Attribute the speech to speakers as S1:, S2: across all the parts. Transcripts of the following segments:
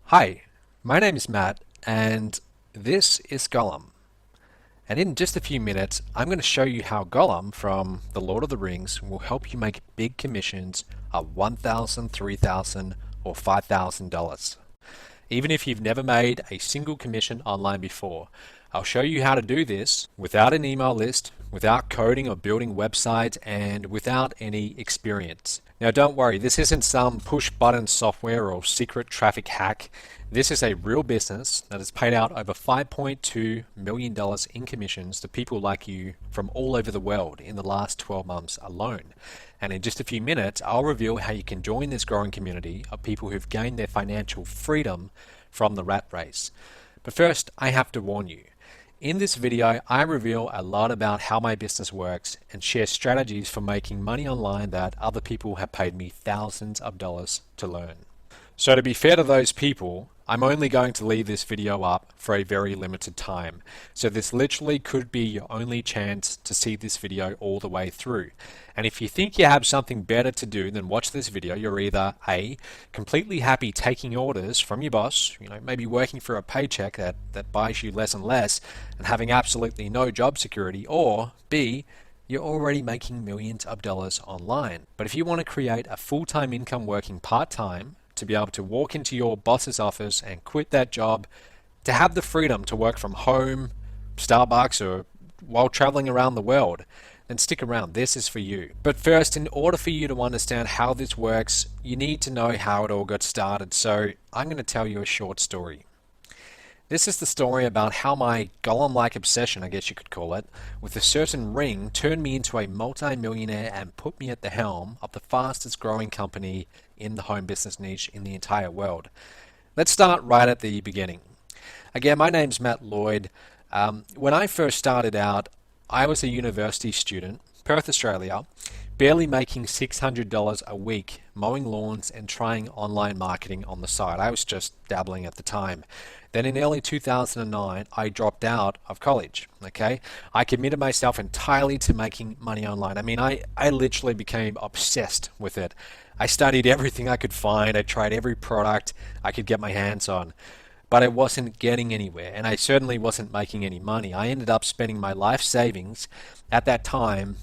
S1: Hi, my name is Matt, and this is Gollum. And in just a few minutes, I'm going to show you how Gollum from The Lord of the Rings will help you make big commissions of $1,000, $3,000, or $5,000. Even if you've never made a single commission online before, I'll show you how to do this without an email list, without coding or building websites, and without any experience. Now don't worry, this isn't some push button software or secret traffic hack. This is a real business that has paid out over $5.2 million in commissions to people like you from all over the world in the last 12 months alone. And in just a few minutes, I'll reveal how you can join this growing community of people who've gained their financial freedom from the rat race. But first, I have to warn you. In this video, I reveal a lot about how my business works and share strategies for making money online that other people have paid me thousands of dollars to learn. So to be fair to those people, I'm only going to leave this video up for a very limited time. So this literally could be your only chance to see this video all the way through. And if you think you have something better to do than watch this video, you're either A, completely happy taking orders from your boss, maybe working for a paycheck that buys you less and less and having absolutely no job security, or B, you're already making millions of dollars online. But if you want to create a full-time income working part-time, to be able to walk into your boss's office and quit that job, to have the freedom to work from home, Starbucks, or while traveling around the world, then stick around. This is for you. But first, in order for you to understand how this works, you need to know how it all got started. So I'm going to tell you a short story. This is the story about how my Gollum-like obsession, I guess you could call it, with a certain ring turned me into a multi-millionaire and put me at the helm of the fastest growing company in the home business niche in the entire world. Let's start right at the beginning. Again, my name's Matt Lloyd. When I first started out, I was a university student, Perth, Australia, barely making $600 a week mowing lawns and trying online marketing on the side. I was just dabbling at the time. Then in early 2009, I dropped out of college. Okay, I committed myself entirely to making money online. I mean, I literally became obsessed with it. I studied everything I could find. I tried every product I could get my hands on. But I wasn't getting anywhere, and I certainly wasn't making any money. I ended up spending my life savings at that time,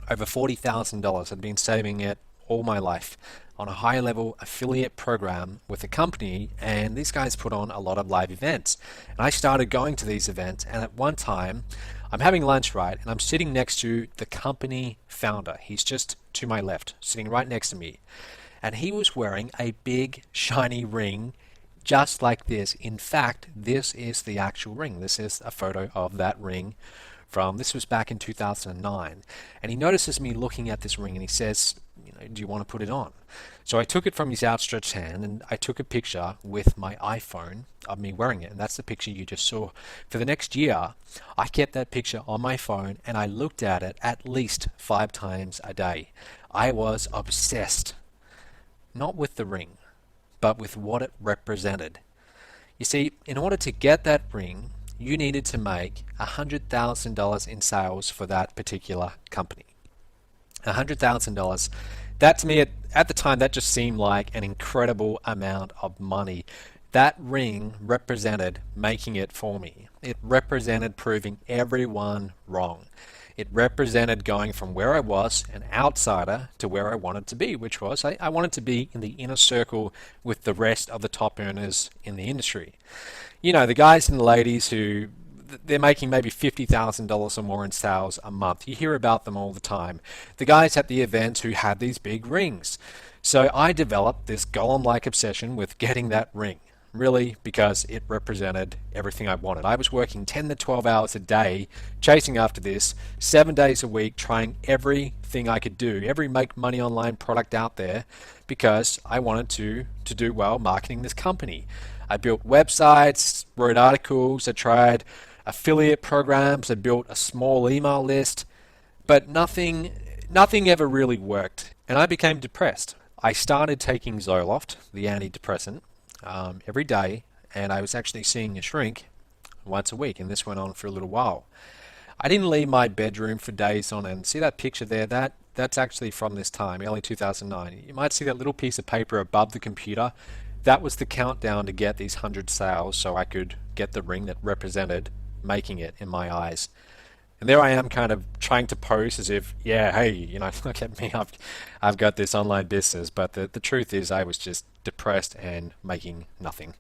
S1: over $40,000. I'd been saving it all my life on a high-level affiliate program with a company, and these guys put on a lot of live events. And I started going to these events, and at one time, I'm having lunch, right, and I'm sitting next to the company founder. He's just to my left, sitting right next to me. And he was wearing a big, shiny ring just like this. In fact, this is the actual ring. This is a photo of that ring this was back in 2009. And he notices me looking at this ring and he says, do you want to put it on? So I took it from his outstretched hand and I took a picture with my iPhone of me wearing it. And that's the picture you just saw. For the next year, I kept that picture on my phone and I looked at it at least 5 times a day. I was obsessed, not with the ring, but with what it represented. You see, in order to get that ring, you needed to make $100,000 in sales for that particular company. $100,000. That to me, at the time, that just seemed like an incredible amount of money. That ring represented making it for me. It represented proving everyone wrong. It represented going from where I was, an outsider, to where I wanted to be, which was I wanted to be in the inner circle with the rest of the top earners in the industry. The guys and the ladies who they're making maybe $50,000 or more in sales a month. You hear about them all the time. The guys at the events who had these big rings. So I developed this Gollum-like obsession with getting that ring. Really, because it represented everything I wanted. I was working 10 to 12 hours a day, chasing after this, 7 days a week, trying everything I could do, every make money online product out there, because I wanted to do well marketing this company. I built websites, wrote articles, I tried affiliate programs, I built a small email list, but nothing ever really worked, and I became depressed. I started taking Zoloft, the antidepressant, every day, and I was actually seeing a shrink once a week, and this went on for a little while. I didn't leave my bedroom for days on end. See that picture there? That's actually from this time, early 2009. You might see that little piece of paper above the computer. That was the countdown to get these 100 sales so I could get the ring that represented making it in my eyes. And there I am kind of trying to pose as if, yeah, hey, look at me, I've got this online business. But the truth is I was just depressed and making nothing.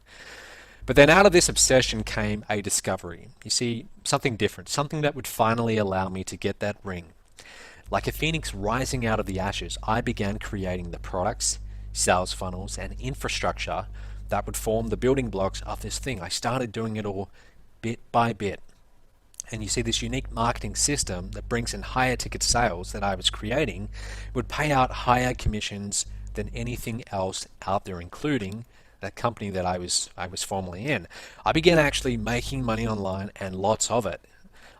S1: But then out of this obsession came a discovery. You see, something different, something that would finally allow me to get that ring. Like a phoenix rising out of the ashes, I began creating the products, sales funnels, and infrastructure that would form the building blocks of this thing. I started doing it all bit by bit. And you see, this unique marketing system that brings in higher ticket sales that I was creating would pay out higher commissions than anything else out there, including that company that I was formerly in. I began actually making money online, and lots of it.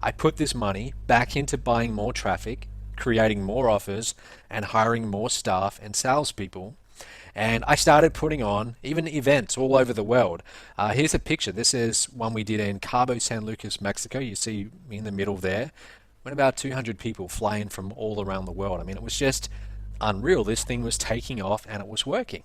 S1: I put this money back into buying more traffic, creating more offers, and hiring more staff and salespeople. And I started putting on even events all over the world. Here's a picture. This is one we did in Cabo San Lucas, Mexico. You see me in the middle there. When about 200 people flying from all around the world. I mean, it was just unreal. This thing was taking off and it was working.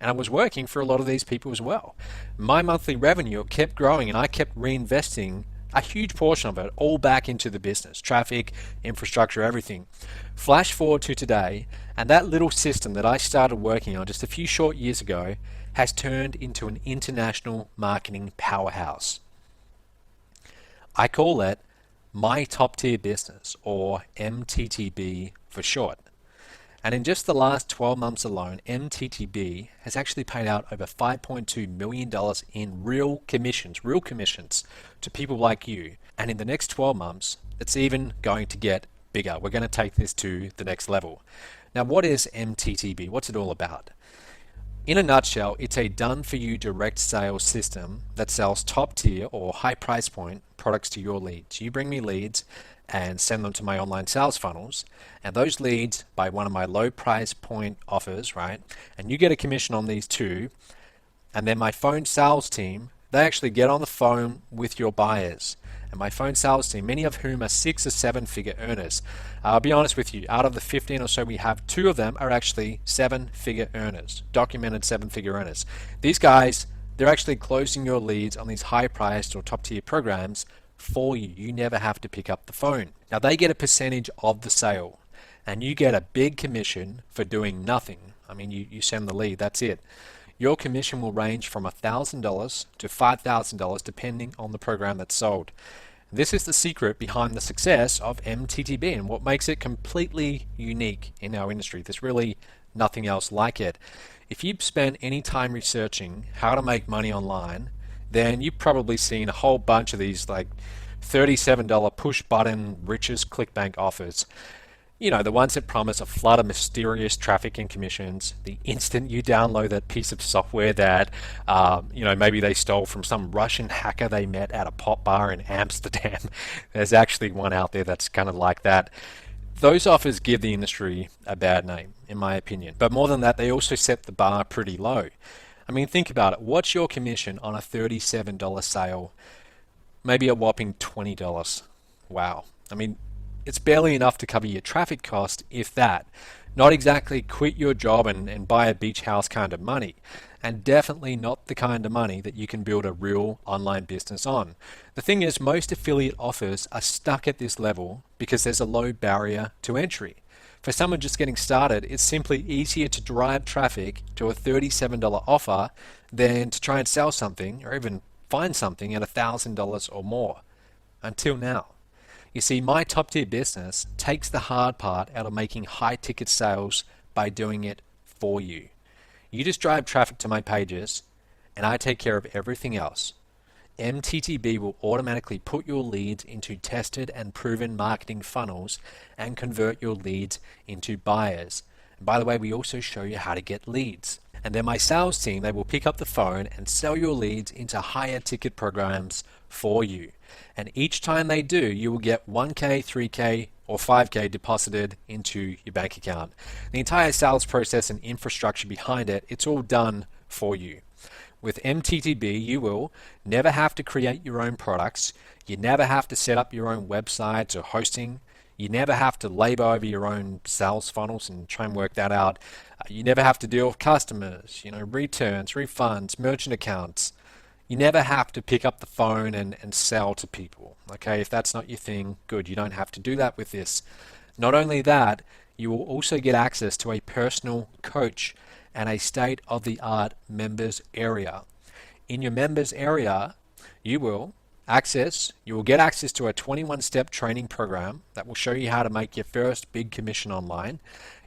S1: And it was working for a lot of these people as well. My monthly revenue kept growing, and I kept reinvesting a huge portion of it all back into the business, traffic, infrastructure, everything. Flash forward to today, and that little system that I started working on just a few short years ago has turned into an international marketing powerhouse. I call it my top tier business, or MTTB for short. And in just the last 12 months alone, MTTB has actually paid out over $5.2 million in real commissions to people like you. And in the next 12 months, it's even going to get bigger. We're going to take this to the next level. Now, what is MTTB? What's it all about? In a nutshell, it's a done-for-you direct sales system that sells top-tier or high price point products to your leads. You bring me leads and send them to my online sales funnels, and those leads buy one of my low price point offers, right? And you get a commission on these too. And then my phone sales team, they actually get on the phone with your buyers. And my phone sales team, many of whom are 6 or 7 figure earners. I'll be honest with you, out of the 15 or so we have, 2 of them are actually 7-figure earners, documented 7-figure earners. These guys, they're actually closing your leads on these high priced or top tier programs for you. You never have to pick up the phone. Now they get a percentage of the sale, and you get a big commission for doing nothing. I mean, you send the lead, that's it. Your commission will range from $1,000 to $5,000 depending on the program that's sold. This is the secret behind the success of MTTB and what makes it completely unique in our industry. There's really nothing else like it. If you've spent any time researching how to make money online, then you've probably seen a whole bunch of these like $37 push button riches clickbank offers. You know, the ones that promise a flood of mysterious traffic and commissions the instant you download that piece of software that, maybe they stole from some Russian hacker they met at a pop bar in Amsterdam. There's actually one out there that's kind of like that. Those offers give the industry a bad name, in my opinion. But more than that, they also set the bar pretty low. I mean, think about it. What's your commission on a $37 sale? Maybe a whopping $20. Wow. I mean, it's barely enough to cover your traffic cost, if that. Not exactly quit your job and buy a beach house kind of money. And definitely not the kind of money that you can build a real online business on. The thing is, most affiliate offers are stuck at this level because there's a low barrier to entry. For someone just getting started, it's simply easier to drive traffic to a $37 offer than to try and sell something or even find something at $1,000 or more. Until now. You see, my top tier business takes the hard part out of making high ticket sales by doing it for you. You just drive traffic to my pages and I take care of everything else. MTTB will automatically put your leads into tested and proven marketing funnels and convert your leads into buyers. And by the way, we also show you how to get leads. And then my sales team, they will pick up the phone and sell your leads into higher ticket programs for you. And each time they do, you will get 1K, 3K, or 5K deposited into your bank account. The entire sales process and infrastructure behind it, it's all done for you. With MTTB, you will never have to create your own products. You never have to set up your own websites or hosting. You never have to labor over your own sales funnels and try and work that out. You never have to deal with customers, returns, refunds, merchant accounts. You never have to pick up the phone and sell to people. Okay, if that's not your thing, good. You don't have to do that with this. Not only that, you will also get access to a personal coach and a state-of-the-art members area. In your members area, you will get access to a 21-step training program that will show you how to make your first big commission online.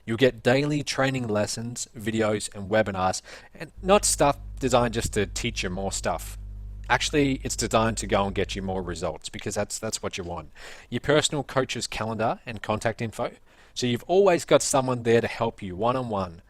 S1: You'll get daily training lessons, videos, and webinars, and not stuff designed just to teach you more stuff. Actually, it's designed to go and get you more results, because that's what you want. Your personal coach's calendar and contact info. So you've always got someone there to help you one-on-one.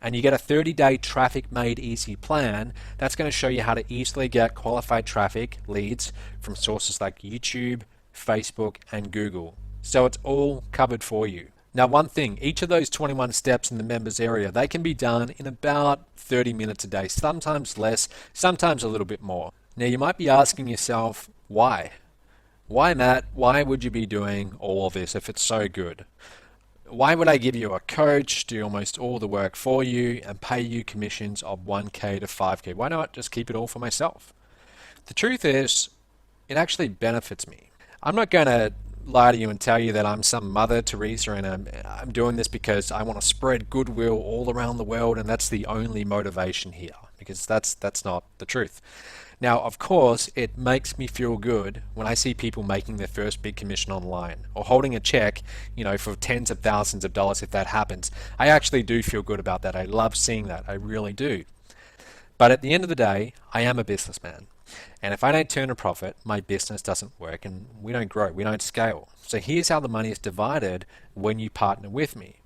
S1: And you get a 30-day traffic made easy plan that's going to show you how to easily get qualified traffic leads from sources like YouTube, Facebook, and Google. So it's all covered for you. Now, one thing, each of those 21 steps in the members area, they can be done in about 30 minutes a day, sometimes less, sometimes a little bit more. Now, you might be asking yourself, why? Why, Matt? Why would you be doing all of this if it's so good? Why would I give you a coach, do almost all the work for you, and pay you commissions of 1K to 5K? Why not just keep it all for myself? The truth is, it actually benefits me. I'm not going to lie to you and tell you that I'm some Mother Teresa and I'm doing this because I want to spread goodwill all around the world and that's the only motivation here, because that's not the truth. Now, of course, it makes me feel good when I see people making their first big commission online or holding a check, for tens of thousands of dollars if that happens. I actually do feel good about that. I love seeing that. I really do. But at the end of the day, I am a businessman. And if I don't turn a profit, my business doesn't work and we don't grow, we don't scale. So here's how the money is divided when you partner with me.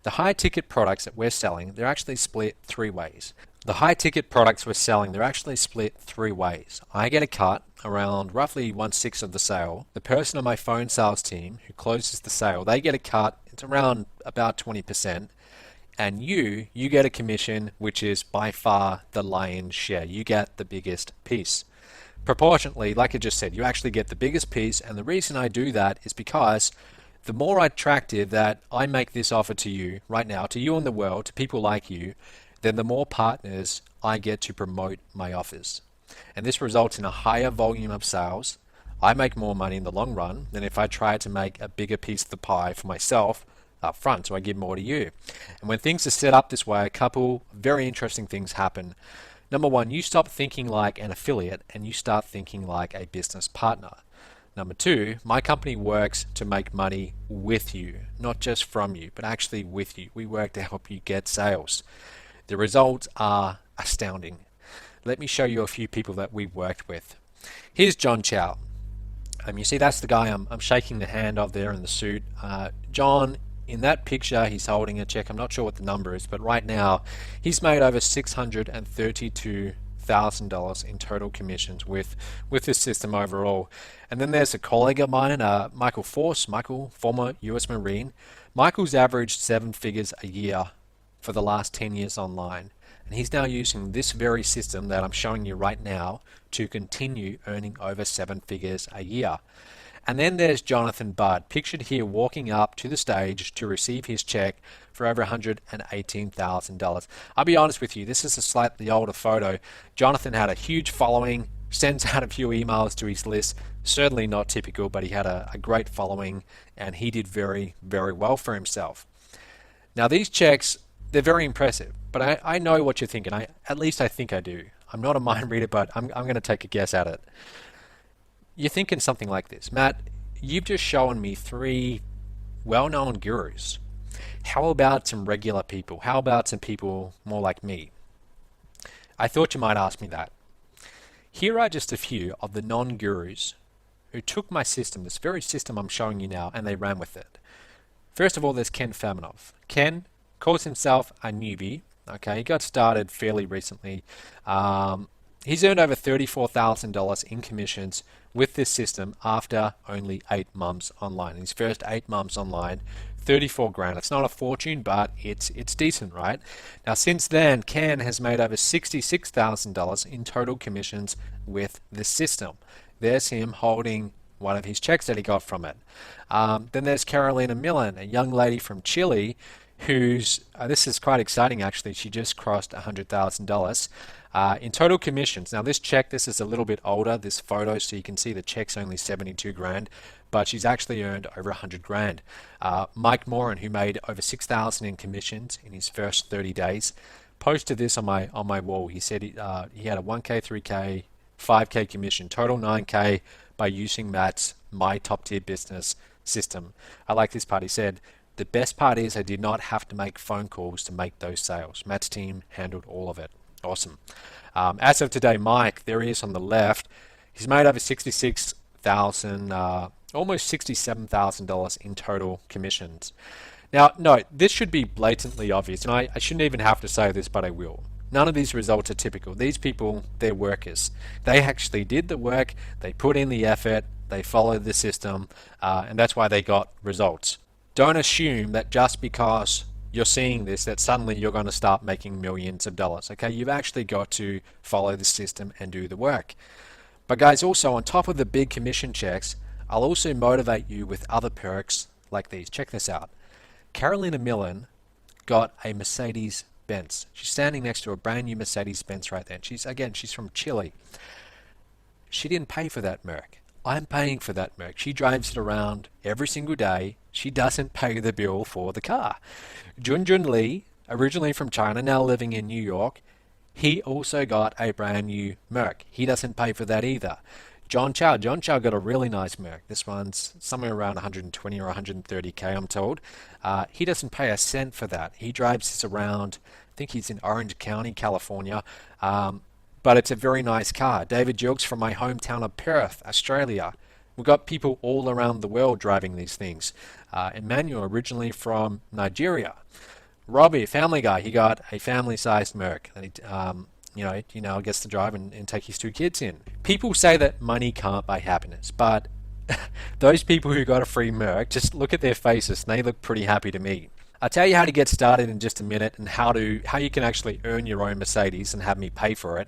S1: The high ticket products that we're selling, they're actually split three ways. The high ticket products we're selling, they're actually split three ways. I get a cut around roughly 1/6 of the sale. The person on my phone sales team who closes the sale, they get a cut, it's around about 20%. And you get a commission, which is by far the lion's share. You get the biggest piece. Proportionately, like I just said, you actually get the biggest piece, and the reason I do that is because the more attractive that I make this offer to you right now, to you in the world, to people like you, then the more partners I get to promote my offers. And this results in a higher volume of sales. I make more money in the long run than if I try to make a bigger piece of the pie for myself up front, so I give more to you. And when things are set up this way, a couple very interesting things happen. Number one, you stop thinking like an affiliate and you start thinking like a business partner. Number two, my company works to make money with you, not just from you, but actually with you. We work to help you get sales. The results are astounding. Let me show you a few people that we've worked with. Here's John Chow. You see, that's the guy I'm shaking the hand of there in the suit. John, in that picture, he's holding a check. I'm not sure what the number is, but right now he's made over $632,000 in total commissions with this system overall. And then there's a colleague of mine, Michael Force. Michael, former US Marine. Michael's averaged 7 figures a year for the last 10 years online. And he's now using this very system that I'm showing you right now to continue earning over 7 figures a year. And then there's Jonathan Budd, pictured here walking up to the stage to receive his check for over $118,000. I'll be honest with you, this is a slightly older photo. Jonathan had a huge following, sends out a few emails to his list. Certainly not typical, but he had a great following and he did very, very well for himself. Now these checks, they're very impressive, but I know what you're thinking. At least I think I do. I'm not a mind reader, but I'm going to take a guess at it. You're thinking something like this: Matt, you've just shown me 3 well-known gurus. How about some regular people? How about some people more like me? I thought you might ask me that. Here are just a few of the non-gurus who took my system, this very system I'm showing you now, and they ran with it. First of all, there's Ken Faminov. Ken calls himself a newbie. Okay, he got started fairly recently. He's earned over $34,000 in commissions with this system after only 8 months online. His first 8 months online, 34 grand. It's not a fortune, but it's decent, right? Now, since then, Ken has made over $66,000 in total commissions with this system. There's him holding one of his checks that he got from it. Then there's Carolina Millen, a young lady from Chile who's, this is quite exciting actually, she just crossed $100,000 in total commissions. Now this is a little bit older, this photo, so you can see the check's only 72 grand, but she's actually earned over 100 grand. Mike Moran, who made over 6,000 in commissions in his first 30 days, posted this on my wall. He said he had a 1K, 3K, 5K commission, total 9K by using Matt's My Top Tier Business system. I like this part. He said, the best part is I did not have to make phone calls to make those sales. Matt's team handled all of it. Awesome. As of today, Mike, there he is on the left. He's made over 66,000, almost $67,000 in total commissions. Now, no, this should be blatantly obvious, and I shouldn't even have to say this, but I will. None of these results are typical. These people, they're workers. They actually did the work, they put in the effort, they followed the system, and that's why they got results. Don't assume that just because you're seeing this that suddenly you're going to start making millions of dollars. Okay, you've actually got to follow the system and do the work. But guys, also on top of the big commission checks, I'll also motivate you with other perks like these. Check this out. Carolina Millen got a Mercedes-Benz. She's standing next to a brand new Mercedes-Benz right there. She's from Chile. She didn't pay for that Merc. I'm paying for that Merc. She drives it around every single day. She doesn't pay the bill for the car. Junjun Lee, originally from China, now living in New York, he also got a brand new Merc. He doesn't pay for that either. John Chow got a really nice Merc. This one's somewhere around 120 or 130K, I'm told. He doesn't pay a cent for that. He drives this around, I think he's in Orange County, California. But it's a very nice car. David Jilks from my hometown of Perth, Australia. We've got people all around the world driving these things. Emmanuel, originally from Nigeria. Robbie, Family Guy, he got a family-sized Merc that he, gets to drive and take his 2 kids in. People say that money can't buy happiness, but those people who got a free Merc, just look at their faces and they look pretty happy to me. I'll tell you how to get started in just a minute and how you can actually earn your own Mercedes and have me pay for it.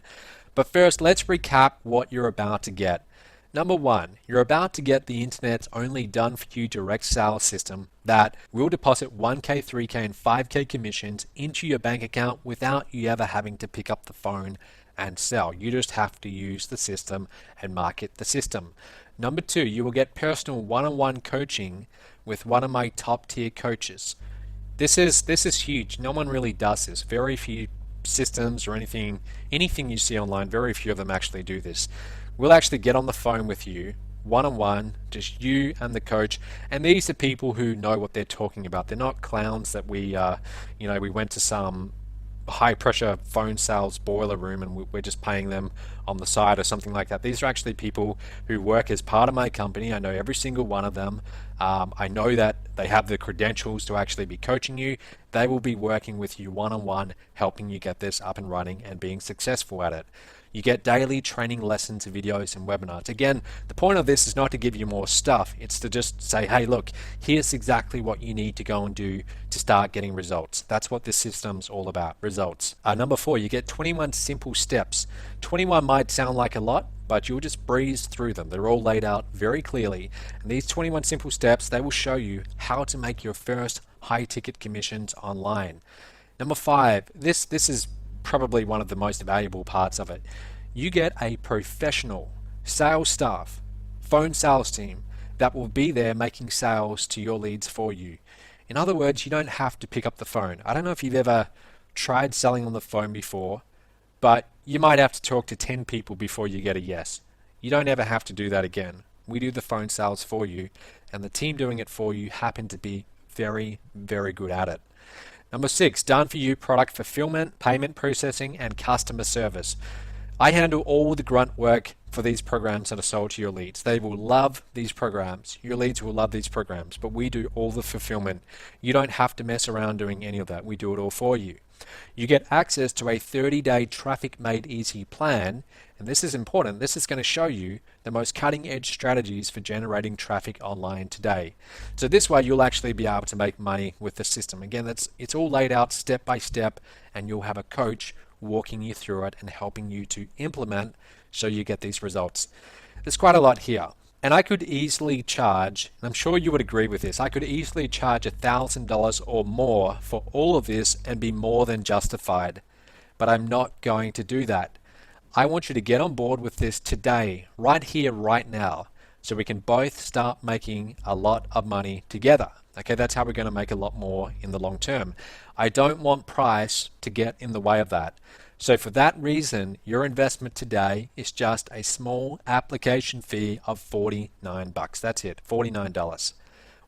S1: But first, let's recap what you're about to get. Number 1, you're about to get the internet's only done-for-you direct sales system that will deposit 1K, 3K, and 5K commissions into your bank account without you ever having to pick up the phone and sell. You just have to use the system and market the system. Number 2, you will get personal one-on-one coaching with one of my top-tier coaches. This is huge. No one really does this. Very few systems or anything you see online, very few of them actually do this. We'll actually get on the phone with you, one-on-one, just you and the coach, and these are people who know what they're talking about. They're not clowns that we went to some high-pressure phone sales boiler room and we're just paying them on the side or something like that. These are actually people who work as part of my company. I know every single one of them. I know that they have the credentials to actually be coaching you. They will be working with you one-on-one, helping you get this up and running and being successful at it. You get daily training lessons, videos, and webinars. Again, the point of this is not to give you more stuff. It's to just say, hey, look, here's exactly what you need to go and do to start getting results. That's what this system's all about, results. Number 4, you get 21 simple steps. 21 might sound like a lot, but you'll just breeze through them. They're all laid out very clearly. And these 21 simple steps, they will show you how to make your first high-ticket commissions online. Number 5, this is probably one of the most valuable parts of it. You get a professional sales staff, phone sales team that will be there making sales to your leads for you. In other words, you don't have to pick up the phone. I don't know if you've ever tried selling on the phone before, but you might have to talk to 10 people before you get a yes. You don't ever have to do that again. We do the phone sales for you, and the team doing it for you happen to be very, very good at it. Number 6, done for you product fulfillment, payment processing, and customer service. I handle all the grunt work for these programs that are sold to your leads. They will love these programs. Your leads will love these programs, but we do all the fulfillment. You don't have to mess around doing any of that. We do it all for you. You get access to a 30-day traffic made easy plan, and this is important. This is going to show you the most cutting-edge strategies for generating traffic online today. So this way you'll actually be able to make money with the system. Again, it's all laid out step by step, and you'll have a coach walking you through it and helping you to implement so you get these results. There's quite a lot here. And I could easily charge, and I'm sure you would agree with this, I could easily charge $1,000 or more for all of this and be more than justified. But I'm not going to do that. I want you to get on board with this today, right here, right now, so we can both start making a lot of money together. Okay, that's how we're going to make a lot more in the long term. I don't want price to get in the way of that. So for that reason, your investment today is just a small application fee of $49. That's it, $49.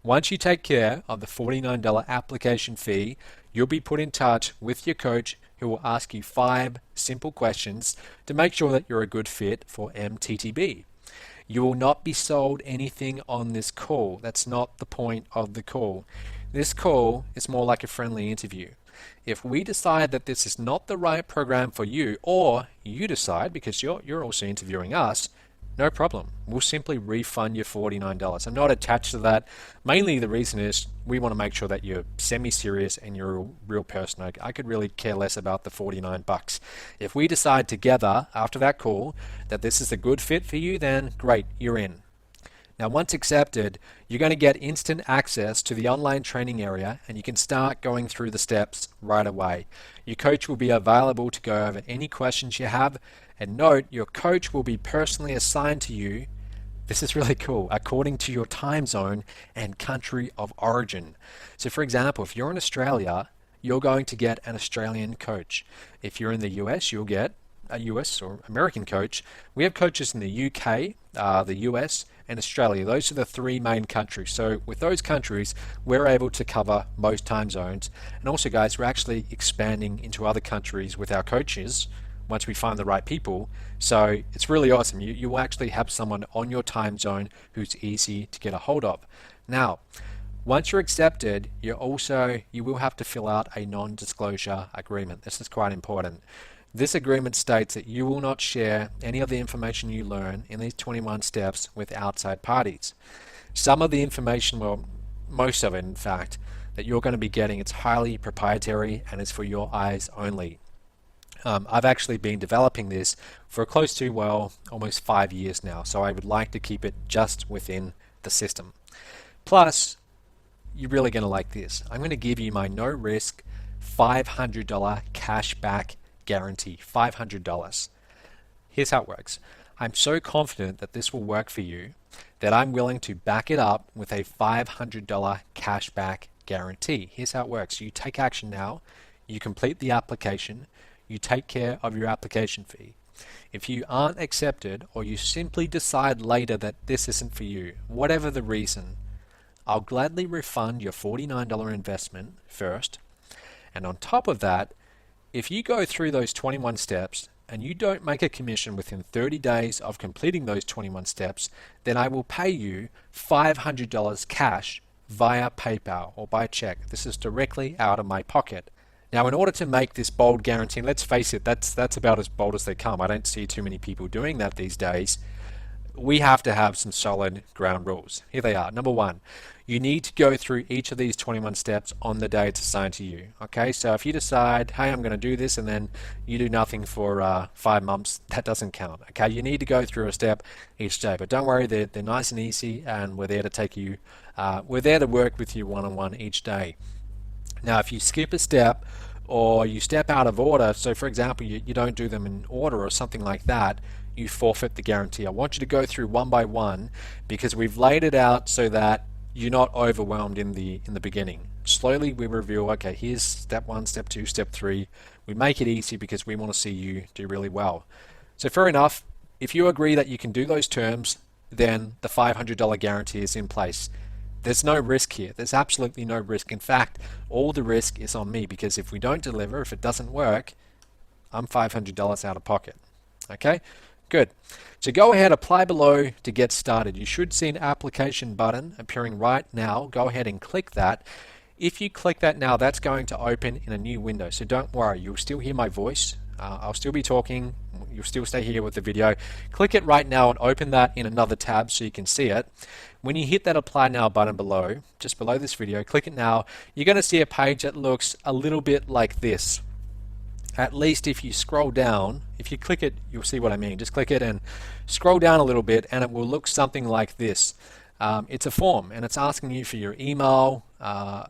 S1: Once you take care of the $49 application fee, you'll be put in touch with your coach who will ask you 5 simple questions to make sure that you're a good fit for MTTB. You will not be sold anything on this call. That's not the point of the call. This call is more like a friendly interview. If we decide that this is not the right program for you, or you decide because you're also interviewing us, no problem. We'll simply refund you $49. I'm not attached to that. Mainly the reason is we want to make sure that you're semi-serious and you're a real person. I could really care less about the $49. If we decide together after that call that this is a good fit for you, then great, you're in. Now, once accepted, you're going to get instant access to the online training area and you can start going through the steps right away. Your coach will be available to go over any questions you have, and note, your coach will be personally assigned to you. This is really cool, according to your time zone and country of origin. So for example, if you're in Australia, you're going to get an Australian coach. If you're in the US, you'll get a US or American coach. We have coaches in the UK, the US, and Australia. Those are the 3 main countries. So with those countries, we're able to cover most time zones. And also, guys, we're actually expanding into other countries with our coaches once we find the right people. So it's really awesome. You will actually have someone on your time zone who's easy to get a hold of. Now, once you're accepted, you will have to fill out a non-disclosure agreement. This is quite important. This agreement states that you will not share any of the information you learn in these 21 steps with outside parties. Some of the information, well, most of it in fact, that you're going to be getting, it's highly proprietary and it's for your eyes only. I've actually been developing this for close to, well, almost 5 years now, so I would like to keep it just within the system. Plus, you're really going to like this. I'm going to give you my no-risk $500 cashback guarantee. $500. Here's how it works. I'm so confident that this will work for you that I'm willing to back it up with a $500 cashback guarantee. Here's how it works. You take action now, you complete the application, you take care of your application fee. If you aren't accepted or you simply decide later that this isn't for you, whatever the reason, I'll gladly refund your $49 investment first. And on top of that, if you go through those 21 steps and you don't make a commission within 30 days of completing those 21 steps, then I will pay you $500 cash via PayPal or by check. This is directly out of my pocket. Now, in order to make this bold guarantee, let's face it, that's about as bold as they come. I don't see too many people doing that these days. We have to have some solid ground rules. Here they are. Number 1, you need to go through each of these 21 steps on the day it's assigned to you. Okay, so if you decide, hey, I'm going to do this, and then you do nothing for 5 months, that doesn't count. Okay, you need to go through a step each day, but don't worry, they're nice and easy, and we're there to take you, we're there to work with you one-on-one each day. Now, if you skip a step or you step out of order, so for example, you don't do them in order or something like that, you forfeit the guarantee. I want you to go through one by one because we've laid it out so that you're not overwhelmed in the beginning. Slowly we review, okay, here's step 1, step 2, step 3. We make it easy because we want to see you do really well. So fair enough, if you agree that you can do those terms, then the $500 guarantee is in place. There's no risk here. There's absolutely no risk. In fact, all the risk is on me because if we don't deliver, if it doesn't work, I'm $500 out of pocket. Okay? Good. So go ahead, apply below to get started. You should see an application button appearing right now. Go ahead and click that. If you click that now, that's going to open in a new window. So don't worry, you'll still hear my voice. I'll still be talking. You'll still stay here with the video. Click it right now and open that in another tab so you can see it. When you hit that apply now button below, just below this video, click it now, you're going to see a page that looks a little bit like this. at least if you scroll down, if you click it, you'll see what I mean. Just click it and scroll down a little bit and it will look something like this. It's a form and it's asking you for your email,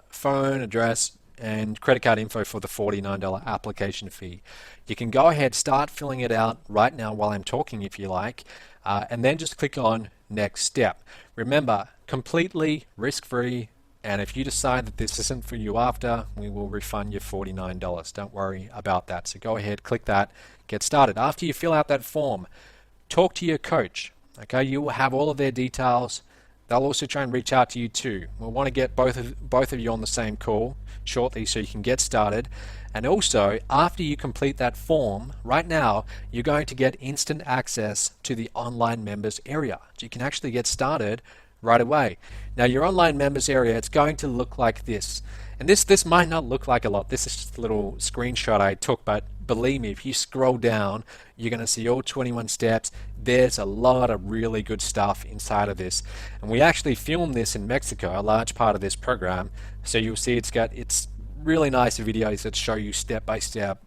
S1: phone address, and credit card info for the $49 application fee. You can go ahead, start filling it out right now while I'm talking if you like, and then just click on next step. Remember, completely risk-free, and if you decide that this isn't for you after, we will refund you $49. Don't worry about that. So go ahead, click that, get started. After you fill out that form, talk to your coach. Okay, you will have all of their details. They'll also try and reach out to you too. We'll want to get both of you on the same call shortly so you can get started. And also, after you complete that form, right now, you're going to get instant access to the online members area. So you can actually get started right away. Now your online members area, it's going to look like this. And this might not look like a lot. This is just a little screenshot I took, but believe me, if you scroll down, you're going to see all 21 steps. There's a lot of really good stuff inside of this. And we actually filmed this in Mexico, a large part of this program. So you'll see it's really nice videos that show you step by step.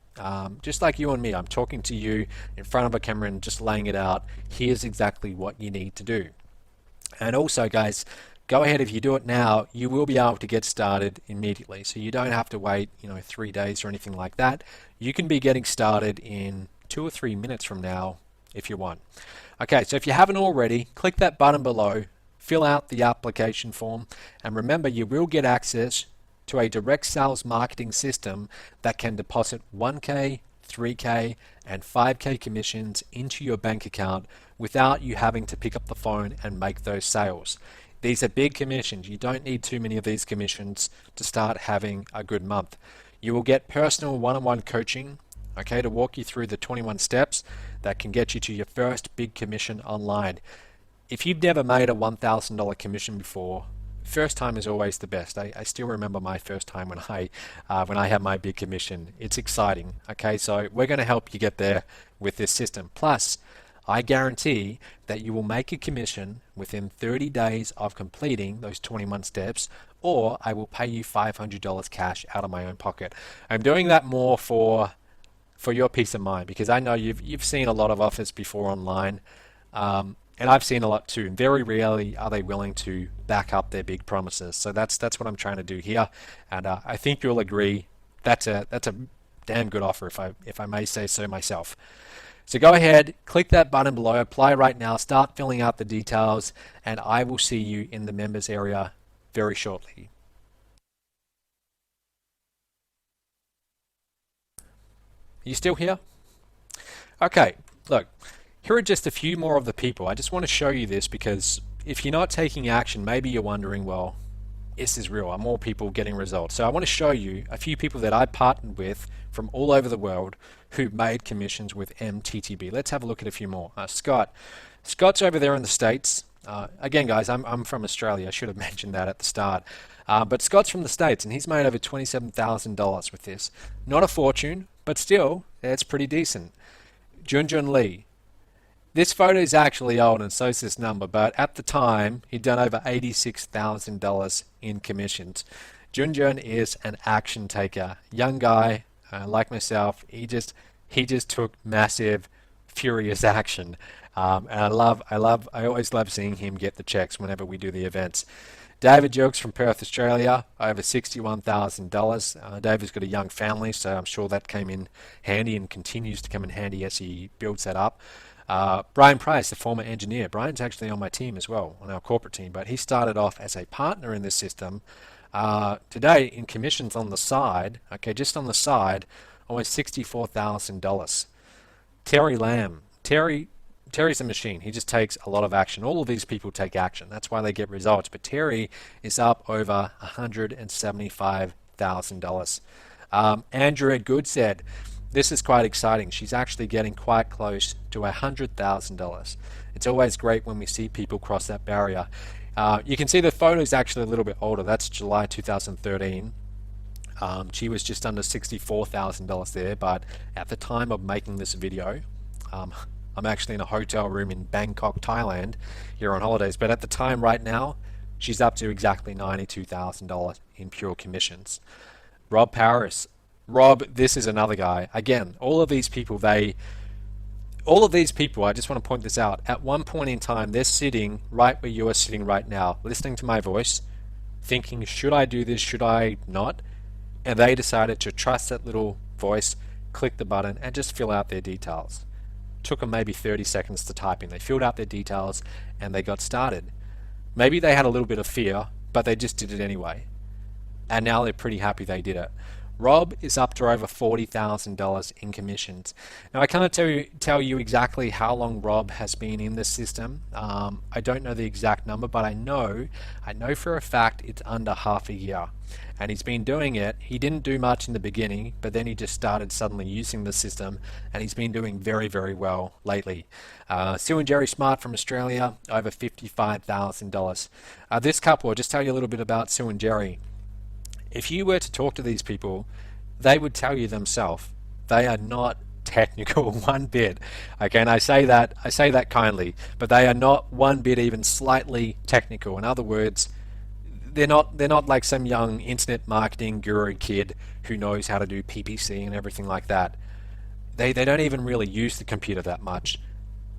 S1: Just like you and me, I'm talking to you in front of a camera and just laying it out. Here's exactly what you need to do. And also, guys, go ahead, if you do it now, you will be able to get started immediately. So you don't have to wait, 3 days or anything like that. You can be getting started in 2 or 3 minutes from now if you want. Okay, so if you haven't already, click that button below, fill out the application form, and remember, you will get access to a direct sales marketing system that can deposit 1K, 3K, and 5K commissions into your bank account without you having to pick up the phone and make those sales. These are big commissions. You don't need too many of these commissions to start having a good month. You will get personal one-on-one coaching, okay, to walk you through the 21 steps that can get you to your first big commission online. If you've never made a $1,000 commission before, first time is always the best. I still remember my first time when I had my big commission. It's exciting. Okay, so we're going to help you get there with this system. Plus, I guarantee that you will make a commission within 30 days of completing those 21 steps, or I will pay you $500 cash out of my own pocket. I'm doing that more for your peace of mind, because I know you've seen a lot of offers before online, and I've seen a lot too. Very rarely are they willing to back up their big promises. So that's what I'm trying to do here, and I think you'll agree that's a damn good offer, if I may say so myself. So go ahead, click that button below, apply right now, start filling out the details, and I will see you in the members area very shortly. Are you still here? Okay, look, here are just a few more of the people. I just want to show you this because if you're not taking action, maybe you're wondering, well, is this real? Are more people getting results? So I want to show you a few people that I partnered with from all over the world who made commissions with MTTB. Let's have a look at a few more. Scott. Scott's over there in the States. Again, guys, I'm from Australia. I should have mentioned that at the start. But Scott's from the States, and he's made over $27,000 with this. Not a fortune, but still, it's pretty decent. Junjun Lee. This photo is actually old, and so is this number, but at the time, he'd done over $86,000 in commissions. Junjun is an action taker. Young guy, like myself, he just took massive, furious action. And I always love seeing him get the checks whenever we do the events. David Jokes from Perth, Australia, over $61,000. David's got a young family, so I'm sure that came in handy and continues to come in handy as he builds that up. Brian Price, the former engineer. Brian's actually on my team as well, on our corporate team, but he started off as a partner in this system. Today, in commissions on the side, okay, just on the side, almost $64,000. Terry Lamb. Terry's a machine. He just takes a lot of action. All of these people take action. That's why they get results. But Terry is up over $175,000. Andrea Good said, this is quite exciting. She's actually getting quite close to $100,000. It's always great when we see people cross that barrier. You can see the photo is actually a little bit older. That's July 2013. She was just under $64,000 there, but at the time of making this video, I'm actually in a hotel room in Bangkok, Thailand, here on holidays, but at the time right now, she's up to exactly $92,000 in pure commissions. Rob Paris, Rob, this is another guy. Again, all of these people, I just want to point this out, at one point in time, they're sitting right where you are sitting right now, listening to my voice, thinking, should I do this, should I not? And they decided to trust that little voice, click the button, and just fill out their details. Took them maybe 30 seconds to type in. They filled out their details and they got started. Maybe they had a little bit of fear, but they just did it anyway. And now they're pretty happy they did it. Rob is up to over $40,000 in commissions. Now I can't tell you exactly how long Rob has been in this system. I don't know the exact number, but I know for a fact it's under half a year. And he's been doing it. He didn't do much in the beginning, but then he just started suddenly using the system, and he's been doing very, very well lately. Sue and Jerry Smart from Australia, over $55,000. This couple, I'll just tell you a little bit about Sue and Jerry. If you were to talk to these people, they would tell you themselves they are not technical one bit. Okay, and I say that kindly, but they are not one bit even slightly technical. In other words, they're not like some young internet marketing guru kid who knows how to do PPC and everything like that. They don't even really use the computer that much,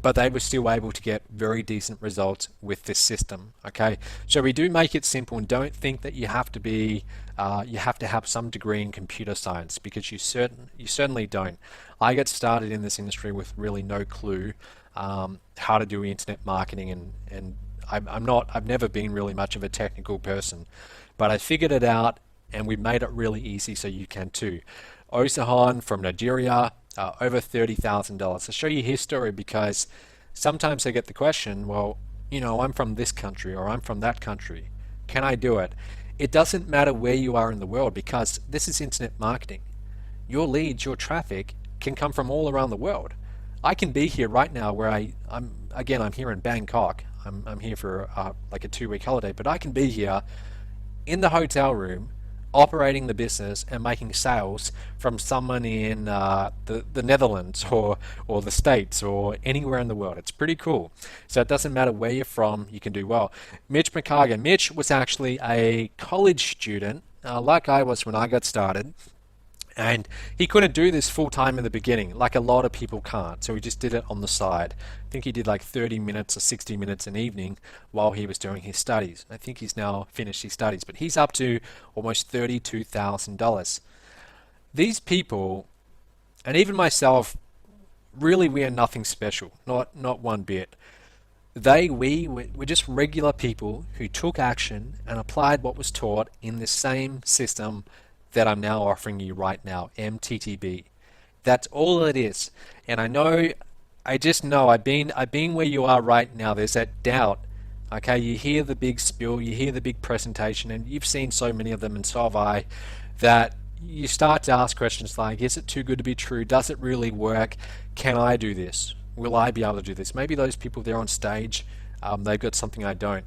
S1: but they were still able to get very decent results with this system. Okay, so we do make it simple, and don't think that you have to have some degree in computer science, because you certainly don't. I got started in this industry with really no clue how to do internet marketing, and I've never been really much of a technical person, but I figured it out, and we made it really easy so you can too. Osahan from Nigeria, over $30,000. I'll show you his story, because sometimes I get the question, well, I'm from this country or I'm from that country. Can I do it? It doesn't matter where you are in the world, because this is internet marketing. Your leads, your traffic can come from all around the world. I can be here right now where I'm here in Bangkok. I'm here for like a 2-week holiday, but I can be here in the hotel room operating the business and making sales from someone in the Netherlands or the States or anywhere in the world. It's pretty cool. So it doesn't matter where you're from, you can do well. Mitch McCargan. Mitch was actually a college student, like I was when I got started. And he couldn't do this full time in the beginning, like a lot of people can't. So he just did it on the side. I think he did like 30 minutes or 60 minutes an evening while he was doing his studies. I think he's now finished his studies, but he's up to almost $32,000. These people, and even myself, really we are nothing special, not one bit. We're just regular people who took action and applied what was taught in the same system that I'm now offering you right now, MTTB. That's all it is. And I just know I've been where you are right now. There's that doubt. Okay, you hear the big spiel, you hear the big presentation, and you've seen so many of them, and so have I, that you start to ask questions like, is it too good to be true? Does it really work? Can I do this? Will I be able to do this? Maybe those people there on stage, they've got something I don't.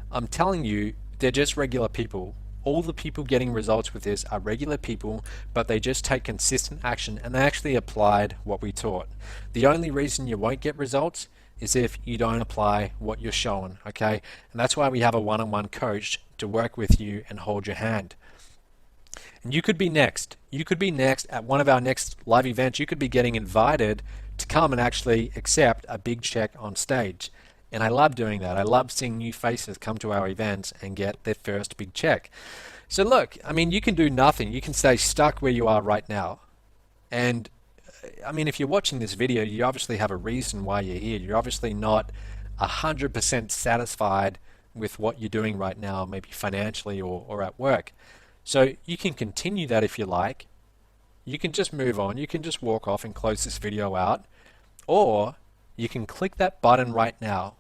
S1: I'm telling you, they're just regular people. All the people getting results with this are regular people, but they just take consistent action and they actually applied what we taught. The only reason you won't get results is if you don't apply what you're shown, okay? And that's why we have a one-on-one coach to work with you and hold your hand. And you could be next. You could be next at one of our next live events. You could be getting invited to come and actually accept a big check on stage. And I love doing that. I love seeing new faces come to our events and get their first big check. So look, I mean, you can do nothing. You can stay stuck where you are right now. And I mean, if you're watching this video, you obviously have a reason why you're here. You're obviously not 100% satisfied with what you're doing right now, maybe financially or at work. So you can continue that if you like. You can just move on. You can just walk off and close this video out. Or you can click that button right now.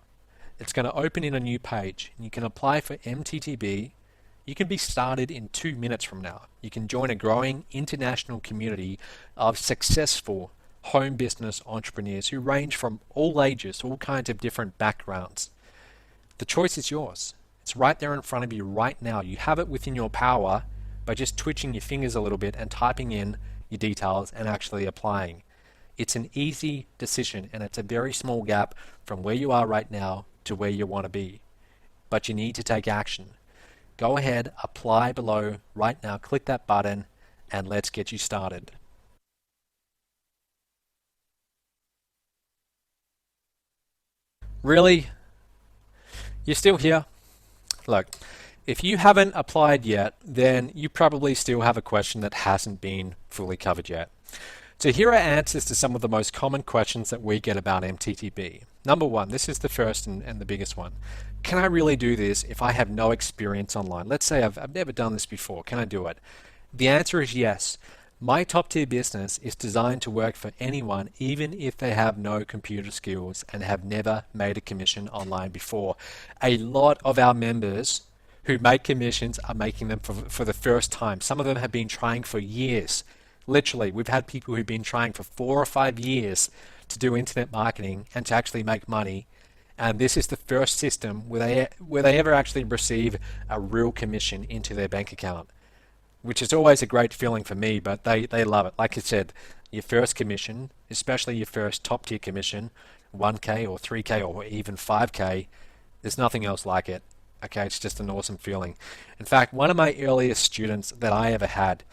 S1: It's going to open in a new page, and you can apply for MTTB. You can be started in 2 minutes from now. You can join a growing international community of successful home business entrepreneurs who range from all ages, all kinds of different backgrounds. The choice is yours. It's right there in front of you right now. You have it within your power by just twitching your fingers a little bit and typing in your details and actually applying. It's an easy decision, and it's a very small gap from where you are right now to where you want to be. But you need to take action. Go ahead, apply below right now, click that button, and let's get you started. Really? You're still here? Look, if you haven't applied yet, then you probably still have a question that hasn't been fully covered yet. So here are answers to some of the most common questions that we get about MTTB. Number one, this is the first and the biggest one. Can I really do this if I have no experience online? Let's say I've never done this before. Can I do it? The answer is yes. My top tier business is designed to work for anyone, even if they have no computer skills and have never made a commission online before. A lot of our members who make commissions are making them for the first time. Some of them have been trying for years. Literally, we've had people who've been trying for 4 or 5 years to do internet marketing and to actually make money. And this is the first system where they ever actually receive a real commission into their bank account, which is always a great feeling for me, but they love it. Like I said, your first commission, especially your first top tier commission, 1K or 3K or even 5K, there's nothing else like it. Okay, it's just an awesome feeling. In fact, one of my earliest students that I ever had,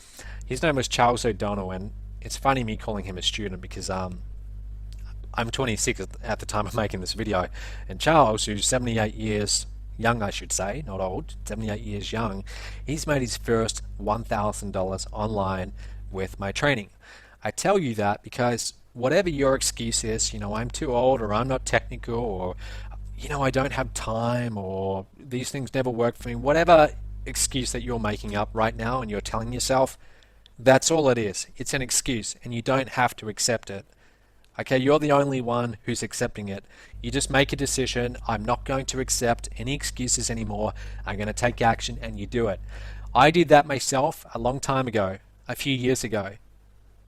S1: his name was Charles O'Donnell, and it's funny me calling him a student because I'm 26 at the time of making this video, and Charles, who's 78 years young, I should say, not old, 78 years young, he's made his first $1,000 online with my training. I tell you that because whatever your excuse is, I'm too old, or I'm not technical, or I don't have time, or these things never work for me, whatever excuse that you're making up right now and you're telling yourself, that's all it is. It's an excuse, and you don't have to accept it. Okay, you're the only one who's accepting it. You just make a decision. I'm not going to accept any excuses anymore. I'm going to take action, and you do it. I did that myself a long time ago, a few years ago.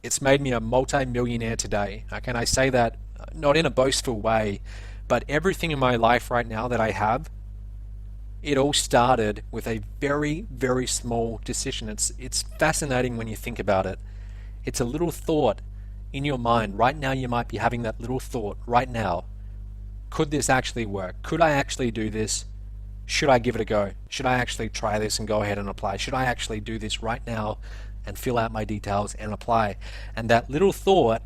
S1: It's made me a multi-millionaire today. Okay, and I say that not in a boastful way, but everything in my life right now that I have, it all started with a very, very small decision. It's fascinating when you think about it. It's a little thought in your mind. Right now you might be having that little thought right now. Could this actually work? Could I actually do this? Should I give it a go? Should I actually try this and go ahead and apply? Should I actually do this right now and fill out my details and apply? And that little thought,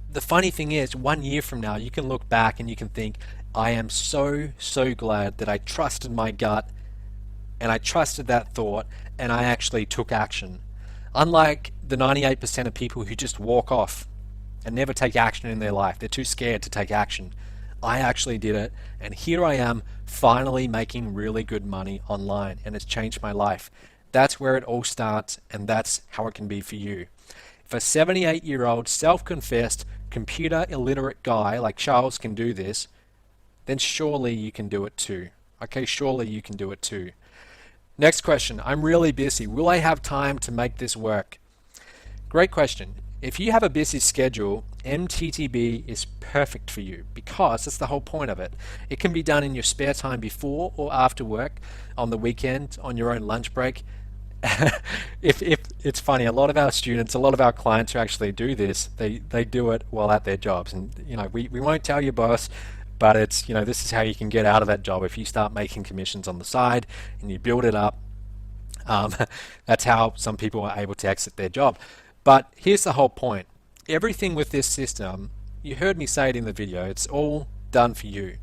S1: the funny thing is, 1 year from now, you can look back and you can think, I am so glad that I trusted my gut and I trusted that thought and I actually took action. Unlike the 98% of people who just walk off and never take action in their life. They're too scared to take action. I actually did it, and here I am finally making really good money online, and it's changed my life. That's where it all starts, and that's how it can be for you. If a 78-year-old self-confessed computer illiterate guy like Charles can do this, then surely you can do it too. Okay, surely you can do it too. Next question. I'm really busy. Will I have time to make this work? Great question. If you have a busy schedule, MTTB is perfect for you because that's the whole point of it. It can be done in your spare time before or after work, on the weekend, on your own lunch break. if it's funny, a lot of our students, a lot of our clients who actually do this, they do it while at their jobs. And we won't tell your boss, but it's this is how you can get out of that job if you start making commissions on the side and you build it up. That's how some people are able to exit their job. But here's the whole point. Everything with this system, you heard me say it in the video, it's all done for you.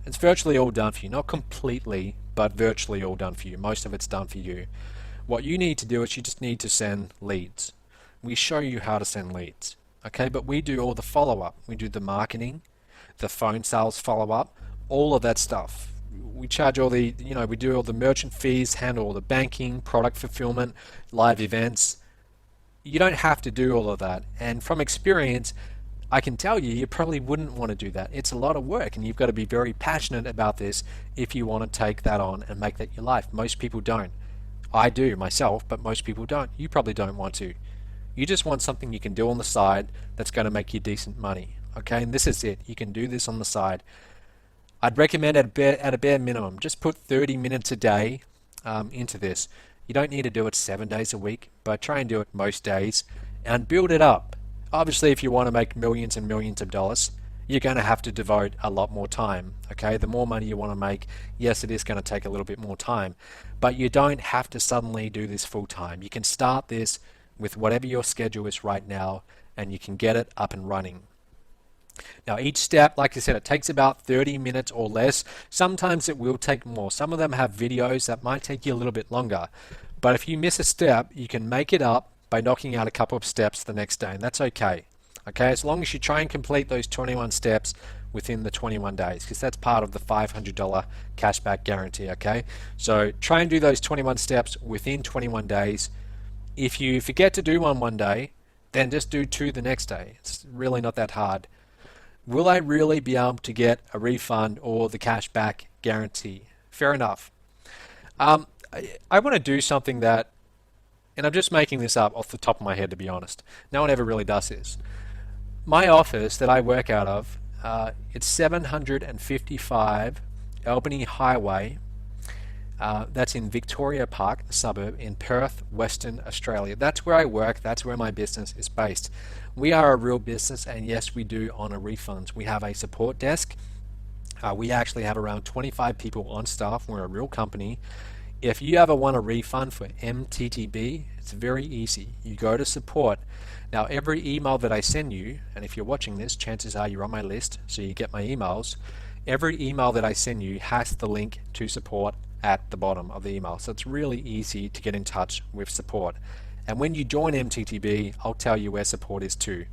S1: It's virtually all done for you. Not completely, but virtually all done for you. Most of it's done for you. What you need to do is you just need to send leads. We show you how to send leads. Okay, but we do all the follow-up. We do the marketing, the phone sales follow-up, all of that stuff. We charge all the, we do all the merchant fees, handle all the banking, product fulfillment, live events. You don't have to do all of that. And from experience, I can tell you, you probably wouldn't want to do that. It's a lot of work, and you've got to be very passionate about this if you want to take that on and make that your life. Most people don't. I do myself, but most people don't. You probably don't want to. You just want something you can do on the side that's going to make you decent money. Okay, and this is it. You can do this on the side. I'd recommend at a bare minimum, just put 30 minutes a day into this. You don't need to do it 7 days a week, but try and do it most days and build it up. Obviously, if you want to make millions and millions of dollars, you're going to have to devote a lot more time. Okay, the more money you want to make, yes, it is going to take a little bit more time, but you don't have to suddenly do this full time. You can start this with whatever your schedule is right now, and you can get it up and running. Now each step, like I said, it takes about 30 minutes or less. Sometimes it will take more. Some of them have videos that might take you a little bit longer. But if you miss a step, you can make it up by knocking out a couple of steps the next day, and that's okay. Okay, as long as you try and complete those 21 steps within the 21 days, because that's part of the $500 cashback guarantee, okay? So try and do those 21 steps within 21 days. If you forget to do one day, then just do 2 the next day. It's really not that hard. Will I really be able to get a refund or the cashback guarantee? Fair enough. I want to do something that, and I'm just making this up off the top of my head, to be honest. No one ever really does this. My office that I work out of, it's 755 Albany Highway. That's in Victoria Park, the suburb in Perth, Western Australia. That's where I work. That's where my business is based. We are a real business, and yes, we do honor refunds. We have a support desk. We actually have around 25 people on staff. We're a real company. If you ever want a refund for MTTB, it's very easy. You go to support. Now, every email that I send you, and if you're watching this, chances are you're on my list, so you get my emails. Every email that I send you has the link to support at the bottom of the email. So it's really easy to get in touch with support. And when you join MTTB, I'll tell you where support is too.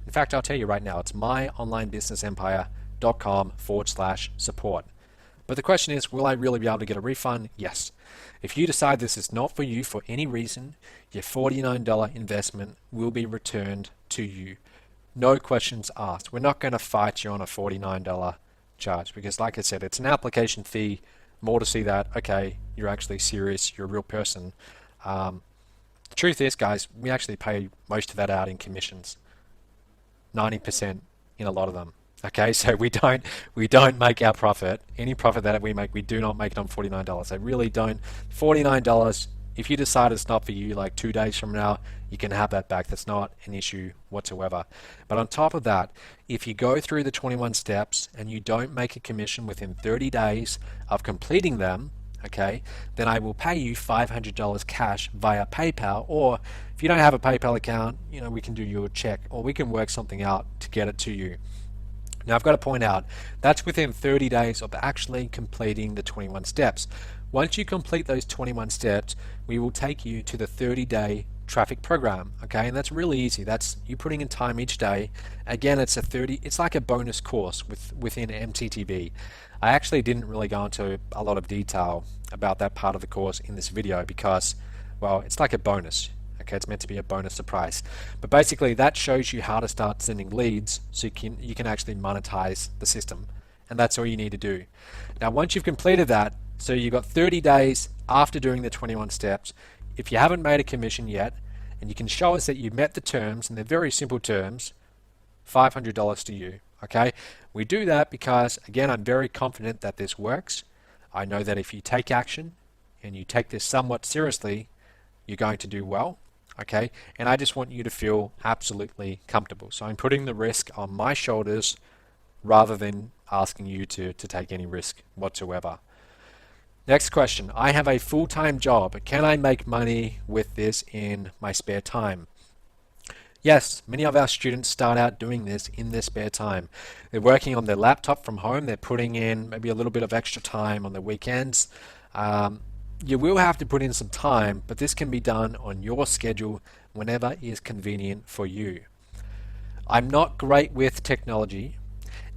S1: In fact, I'll tell you right now, it's myonlinebusinessempire.com/support. But the question is, will I really be able to get a refund? Yes. If you decide this is not for you for any reason, your $49 investment will be returned to you. No questions asked. We're not going to fight you on a $49 charge because, like I said, it's an application fee. More to see that, okay, you're actually serious, you're a real person. The truth is, guys, we actually pay most of that out in commissions. 90% in a lot of them. Okay, so we don't make our profit. Any profit that we make, we do not make it on $49. I really don't. $49, if you decide it's not for you, like 2 days from now, you can have that back. That's not an issue whatsoever. But on top of that, if you go through the 21 steps and you don't make a commission within 30 days of completing them, okay, then I will pay you $500 cash via PayPal, or if you don't have a PayPal account, you know, we can do you a check, or we can work something out to get it to you. Now I've got to point out, that's within 30 days of actually completing the 21 steps. Once you complete those 21 steps, we will take you to the 30-day traffic program, okay? And that's really easy. That's you putting in time each day. Again, it's like a bonus course within MTTB. I actually didn't really go into a lot of detail about that part of the course in this video because, well, it's like a bonus. Okay, it's meant to be a bonus surprise. But basically that shows you how to start sending leads so you can actually monetize the system. And that's all you need to do. Now once you've completed that, so you've got 30 days after doing the 21 steps, if you haven't made a commission yet, and you can show us that you met the terms, and they're very simple terms, $500 to you. Okay, we do that because, again, I'm very confident that this works. I know that if you take action and you take this somewhat seriously, you're going to do well. Okay, and I just want you to feel absolutely comfortable. So I'm putting the risk on my shoulders rather than asking you to take any risk whatsoever. Next question. I have a full-time job. Can I make money with this in my spare time? Yes, many of our students start out doing this in their spare time. They're working on their laptop from home. They're putting in maybe a little bit of extra time on the weekends. You will have to put in some time, but this can be done on your schedule whenever is convenient for you. I'm not great with technology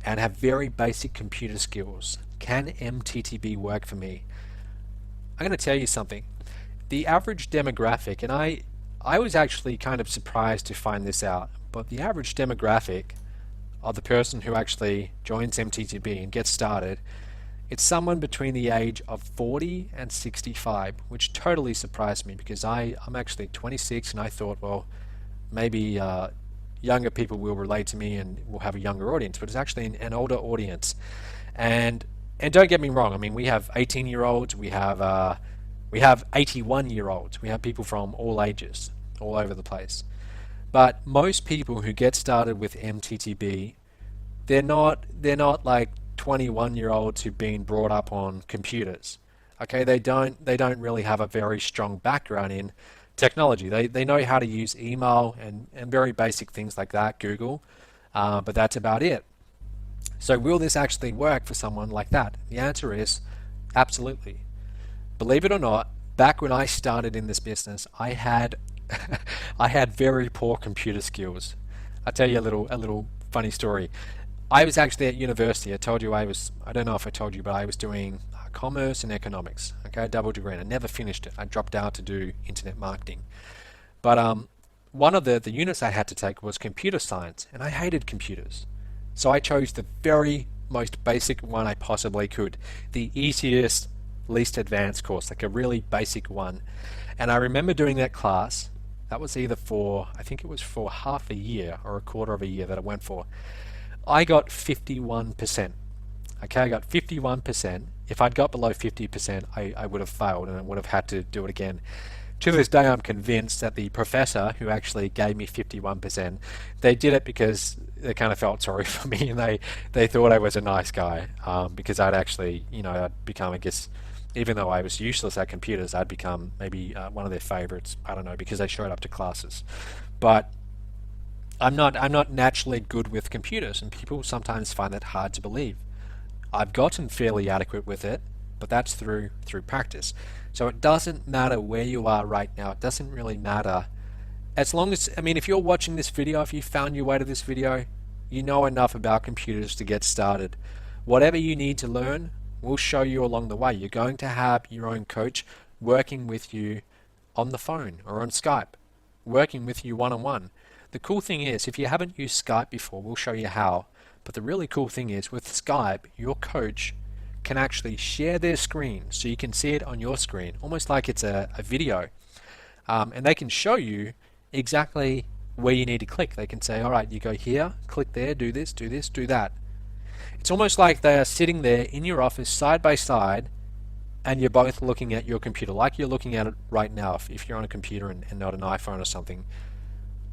S1: and have very basic computer skills. Can MTTB work for me? I'm going to tell you something. The average demographic, and I was actually kind of surprised to find this out, but the average demographic of the person who actually joins MTTB and gets started, it's someone between the age of 40 and 65, which totally surprised me because I'm actually 26 and I thought, well, maybe younger people will relate to me and we'll have a younger audience, but it's actually an older audience. And don't get me wrong, I mean, we have 18-year-olds, we have 81-year-olds, we have people from all ages, all over the place. But most people who get started with MTTB they're not like 21-year-olds who've been brought up on computers. Okay, they don't really have a very strong background in technology. They know how to use email and very basic things like that, Google, but that's about it. So will this actually work for someone like that? The answer is absolutely. Believe it or not, back when I started in this business, I had I had very poor computer skills. I'll tell you a little funny story. I was actually at university. I don't know if I told you, but I was doing commerce and economics. Okay, a double degree, and I never finished it. I dropped out to do internet marketing. But one of the units I had to take was computer science, and I hated computers. So I chose the very most basic one I possibly could, the easiest, least advanced course, like a really basic one. And I remember doing that class. That was either for, I think it was for half a year or a quarter of a year that I went for. I got 51%. Okay, I got 51%. If I'd got below 50%, I would have failed and I would have had to do it again. To this day, I'm convinced that the professor who actually gave me 51%, they did it because they kind of felt sorry for me, and they thought I was a nice guy, because I'd actually, I'd become, I guess, even though I was useless at computers, I'd become maybe one of their favorites. I don't know, because I showed up to classes. But I'm not naturally good with computers, and people sometimes find that hard to believe. I've gotten fairly adequate with it, but that's through practice. So it doesn't matter where you are right now. It doesn't really matter. As long as, I mean, if you're watching this video, if you found your way to this video, you know enough about computers to get started. Whatever you need to learn, we'll show you along the way. You're going to have your own coach working with you on the phone or on Skype, working with you one-on-one. The cool thing is, if you haven't used Skype before, we'll show you how. But the really cool thing is, with Skype, your coach can actually share their screen so you can see it on your screen, almost like it's a video. And they can show you exactly where you need to click. They can say, all right, you go here, click there, do this, do that. It's almost like they are sitting there in your office side by side, and you're both looking at your computer, like you're looking at it right now if you're on a computer and not an iPhone or something.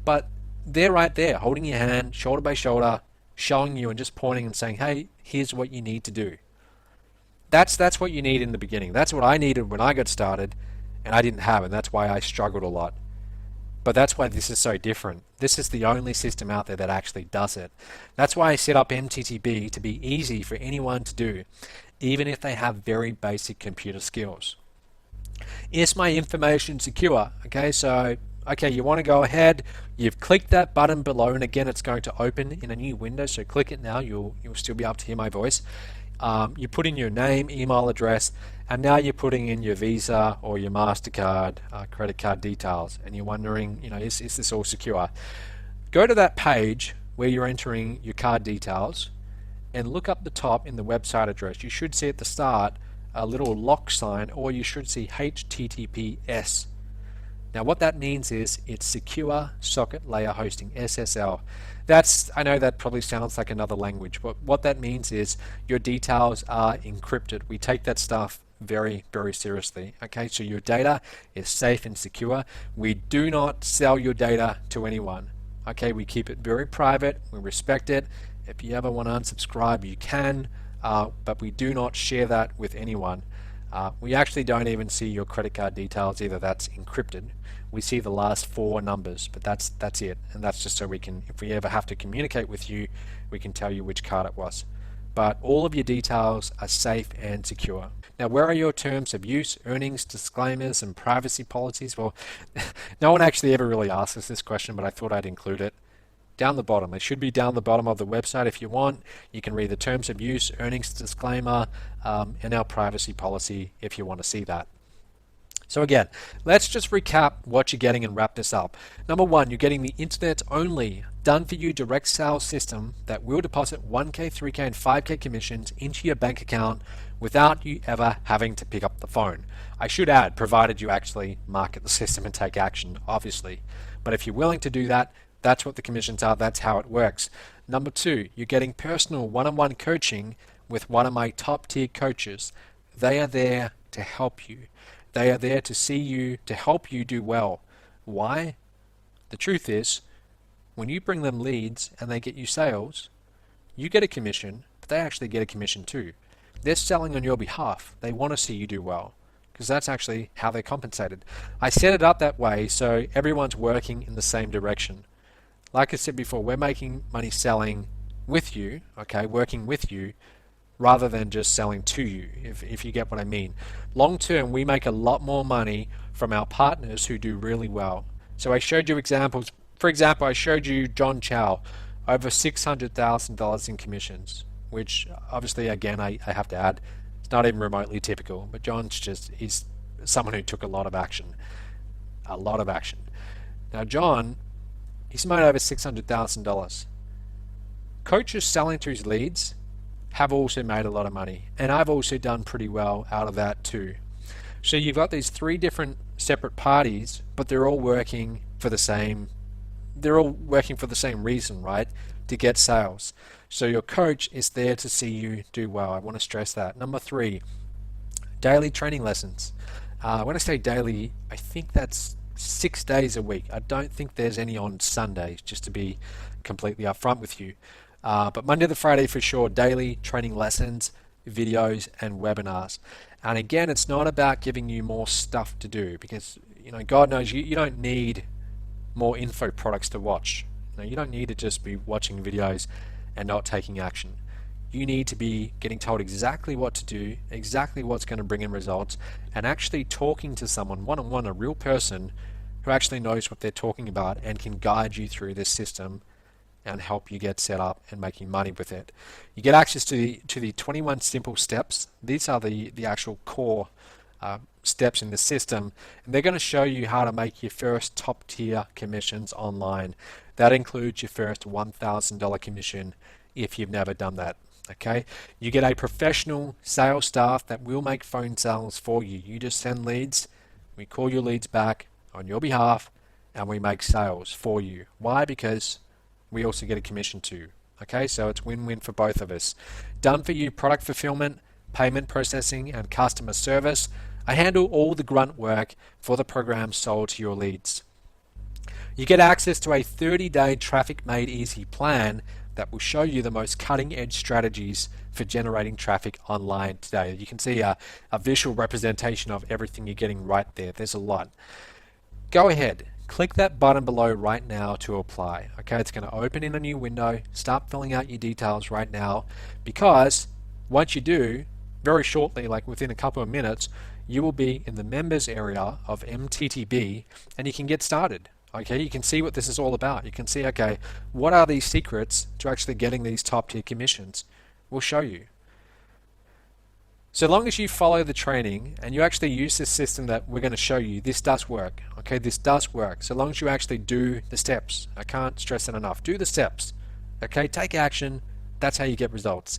S1: But they're right there, holding your hand, shoulder by shoulder, showing you and just pointing and saying, hey, here's what you need to do. That's what you need in the beginning. That's what I needed when I got started, and I didn't have it. That's why I struggled a lot. But that's why this is so different. This is the only system out there that actually does it. That's why I set up MTTB to be easy for anyone to do, even if they have very basic computer skills. Is my information secure? Okay, so you want to go ahead. You've clicked that button below, and again, it's going to open in a new window. So click it now. You'll still be able to hear my voice. You put in your name, email address, and now you're putting in your Visa or your MasterCard, credit card details, and you're wondering, is this all secure? Go to that page where you're entering your card details and look up the top in the website address. You should see at the start a little lock sign, or you should see HTTPS. Now what that means is it's Secure Socket Layer Hosting, SSL. I know that probably sounds like another language, but what that means is your details are encrypted. We take that stuff very, very seriously. Okay, so your data is safe and secure. We do not sell your data to anyone. Okay, we keep it very private. We respect it. If you ever want to unsubscribe, you can, but we do not share that with anyone. We actually don't even see your credit card details either. That's encrypted. We see the last 4 numbers, but that's it. And that's just so we can, if we ever have to communicate with you, we can tell you which card it was. But all of your details are safe and secure. Now, where are your terms of use, earnings, disclaimers, and privacy policies? Well, no one actually ever really asks us this question, but I thought I'd include it. Down the bottom. It should be down the bottom of the website if you want. You can read the terms of use, earnings disclaimer, and our privacy policy if you want to see that. So again, let's just recap what you're getting and wrap this up. Number 1, you're getting the internet only done for you direct sales system that will deposit 1K, 3K, and 5K commissions into your bank account without you ever having to pick up the phone. I should add, provided you actually market the system and take action, obviously. But if you're willing to do that, that's what the commissions are. That's how it works. Number 2, you're getting personal one-on-one coaching with one of my top tier coaches. They are there to help you. They are there to see you, to help you do well. Why? The truth is, when you bring them leads and they get you sales, You get a commission, but they actually get a commission too. They're selling on your behalf. They want to see you do well because that's actually how they're compensated. I set it up that way so everyone's working in the same direction. Like I said before, we're making money selling with you, okay, working with you, rather than just selling to you, if you get what I mean. Long term, we make a lot more money from our partners who do really well. So I showed you examples. For example, I showed you John Chow, over $600,000 in commissions, which obviously, again, I have to add, it's not even remotely typical, but he's someone who took a lot of action. A lot of action. Now, John, he's made over $600,000. Coaches selling to his leads have also made a lot of money, and I've also done pretty well out of that too. So you've got these three different separate parties, but they're all working for the same reason, right? To get sales. So your coach is there to see you do well. I want to stress that. Number 3, daily training lessons. When I say daily, I think that's 6 days a week. I don't think there's any on Sundays, just to be completely upfront with you. But Monday to Friday for sure, daily training lessons, videos, and webinars. And again, it's not about giving you more stuff to do because, God knows you don't need more info products to watch. You don't need to just be watching videos and not taking action. You need to be getting told exactly what to do, exactly what's going to bring in results, and actually talking to someone one-on-one, a real person who actually knows what they're talking about and can guide you through this system and help you get set up and making money with it. You get access to the 21 simple steps. These are the actual core steps in the system, and they're going to show you how to make your first top tier commissions online. That includes your first $1,000 commission if you've never done that. Okay, you get a professional sales staff that will make phone sales for you. You just send leads, we call your leads back on your behalf, and we make sales for you. Why? Because we also get a commission too. Okay, so it's win-win for both of us. Done for you product fulfillment, payment processing, and customer service. I handle all the grunt work for the program sold to your leads. You get access to a 30-day traffic made easy plan that will show you the most cutting-edge strategies for generating traffic online today. You can see a visual representation of everything you're getting right there. There's a lot. Go ahead, click that button below right now to apply. Okay, it's going to open in a new window. Start filling out your details right now, because once you do, very shortly, like within a couple of minutes, you will be in the members area of MTTB and you can get started. Okay, you can see what this is all about. You can see, okay, what are these secrets to actually getting these top tier commissions? We'll show you. So long as you follow the training and you actually use this system that we're going to show you, this does work. Okay, this does work. So long as you actually do the steps. I can't stress it enough. Do the steps. Okay, take action. That's how you get results.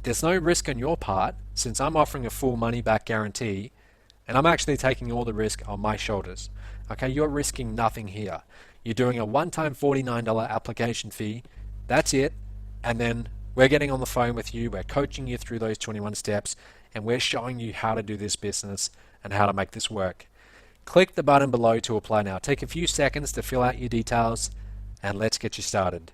S1: There's no risk on your part, since I'm offering a full money back guarantee and I'm actually taking all the risk on my shoulders. Okay, you're risking nothing here. You're doing a one-time $49 application fee. That's it. And then we're getting on the phone with you. We're coaching you through those 21 steps, and we're showing you how to do this business and how to make this work. Click the button below to apply now. Take a few seconds to fill out your details, and let's get you started.